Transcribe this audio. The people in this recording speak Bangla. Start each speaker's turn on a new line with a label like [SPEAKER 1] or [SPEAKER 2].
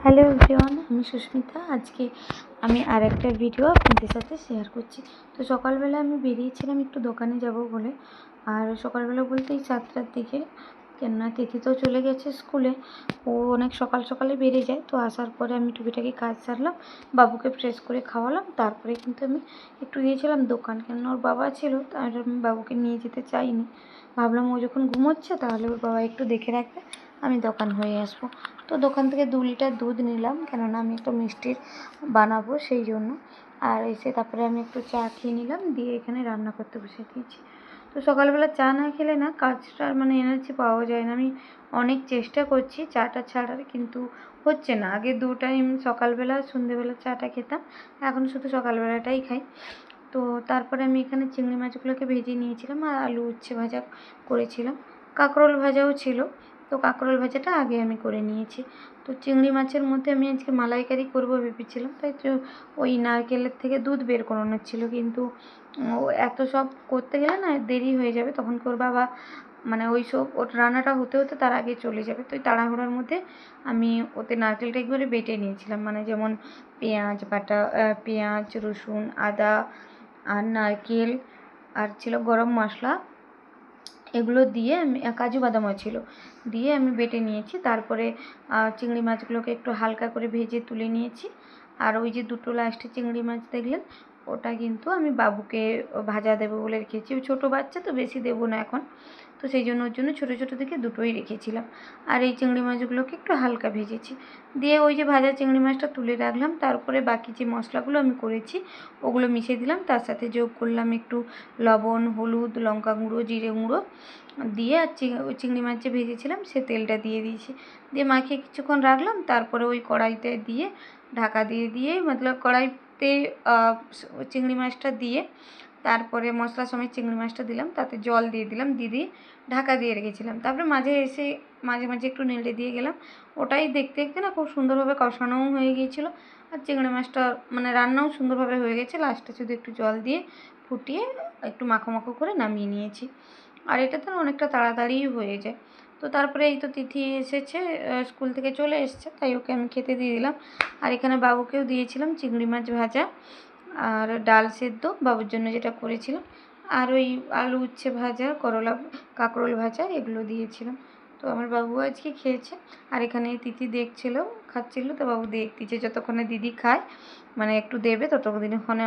[SPEAKER 1] হ্যালো এভরিওয়ান, আমি সুস্মিতা। আজকে আমি আরেকটা ভিডিও আপনাদের সাথে শেয়ার করছি। তো সকালবেলা আমি বেরিয়েছিলাম একটু দোকানে যাব বলে। আর সকালবেলা বলতে এই 7টার দিকে, কেননা তিথি তো চলে গেছে স্কুলে। ও অনেক সকাল সকালে বেরিয়ে যায়। তো আসার পরে আমি টুকিটাকি কাজ সারলাম, বাবুকে ফ্রেশ করে খাওয়ালাম। তারপরে কিন্তু আমি একটু গিয়েছিলাম দোকান, কেননা ওর বাবা ছিল, তার আমি বাবুকে নিয়ে যেতে চাইনি। ভাবলাম ও যখন ঘুমোচ্ছে তাহলে ওর বাবা একটু দেখে রাখবে, আমি দোকান হয়ে আসবো। তো দোকান থেকে 2 লিটার দুধ নিলাম, কেননা আমি একটু মিষ্টির বানাবো সেই জন্য। আর এসে তারপরে আমি একটু চা খেয়ে নিলাম, দিয়ে এখানে রান্না করতে বসে দিয়েছি। তো সকালবেলা চা না খেলে না কাজটার এনার্জি পাওয়া যায় না। আমি অনেক চেষ্টা করছি চাটা ছাড়ার, কিন্তু হচ্ছে না। আগে 2 টাইম সকালবেলা সন্ধেবেলা চাটা খেতাম, এখন শুধু সকালবেলাটাই খাই। তো তারপরে আমি এখানে চিংড়ি মাছগুলোকে ভেজে নিয়েছিলাম আর আলু উচ্ছে ভাজা করেছিলাম, কাঁকরোল ভাজাও ছিল। তো কাঁকরোল ভাজাটা আগে আমি করে নিয়েছি। তো চিংড়ি মাছের মধ্যে আমি আজকে মালাইকারি করবো ভেবেছিলাম, তাই তো ওই নারকেলের থেকে দুধ বের করানোর ছিল, কিন্তু এত সব করতে গেলে না দেরি হয়ে যাবে, তখন ওর বাবা ওই সব ওর রান্নাটা হতে হতে তার আগে চলে যাবে। তো ওই তাড়াহুড়োর মধ্যে আমি ওতে নারকেলটা একবারে বেটে নিয়েছিলাম, যেমন পেঁয়াজ বাটা, পেঁয়াজ রসুন আদা আর নারকেল, আর ছিল গরম মশলা, এগুলো দিয়ে আমি কাজু বাদামও ছিল, দিয়ে আমি বেটে নিয়েছি। তারপরে চিংড়ি মাছগুলোকে একটু হালকা করে ভেজে তুলে নিয়েছি। আর ওই যে 2টো লাস্টে চিংড়ি মাছ দেখলেন, ওটা কিন্তু আমি বাবুকে ভাজা দেবো বলে রেখেছি। ওই ছোটো বাচ্চা তো বেশি দেবো না এখন, তো সেই জন্য ওর জন্য ছোটো ছোটো থেকে 2টোই রেখেছিলাম। আর এই চিংড়ি মাছগুলোকে একটু হালকা ভেজেছি, দিয়ে ওই যে ভাজা চিংড়ি মাছটা তুলে রাখলাম। তারপরে বাকি যে মশলাগুলো আমি করেছি ওগুলো মিশিয়ে দিলাম, তার সাথে যোগ করলাম একটু লবণ, হলুদ, লঙ্কা গুঁড়ো, জিরে গুঁড়ো দিয়ে, আর ওই চিংড়ি মাছ যে ভেজেছিলাম সে তেলটা দিয়ে দিয়েছি, দিয়ে মাখিয়ে কিছুক্ষণ রাখলাম। তারপরে ওই কড়াইতে দিয়ে ঢাকা দিয়ে দিয়ে কড়াইতে চিংড়ি মাছটা দিয়ে, তারপরে মশলার সময় চিংড়ি মাছটা দিলাম, তাতে জল দিয়ে দিলাম, দিয়ে ঢাকা দিয়ে রেখেছিলাম। তারপরে মাঝে এসে মাঝে মাঝে একটু নেড়ে দিয়ে গেলাম। ওটাই দেখতে দেখতে না খুব সুন্দরভাবে কষানোও হয়ে গিয়েছিলো, আর চিংড়ি মাছটা রান্নাও সুন্দরভাবে হয়ে গেছে। লাস্টে শুধু একটু জল দিয়ে ফুটিয়ে একটু মাখো মাখো করে নামিয়ে নিয়েছি। আর এটা তো অনেকটা তাড়াতাড়িই হয়ে যায়। তো তারপরে এই তো তিথি এসেছে, স্কুল থেকে চলে এসছে, তাই ওকে আমি খেতে দিয়ে দিলাম। আর এখানে বাবুকেও দিয়েছিলাম চিংড়ি মাছ ভাজা আর ডাল সেদ্ধ, বাবুর জন্য যেটা করেছিলাম, আর ওই আলু উচ্ছে ভাজা, কাঁকরোল ভাজা, এগুলো দিয়েছিলাম। তো আমার বাবু আজকে খেয়েছে। আর এখানে তিথি খাচ্ছিল, তো বাবু দেখতেছে যতক্ষণে দিদি খায়, একটু দেবে ততক্ষণে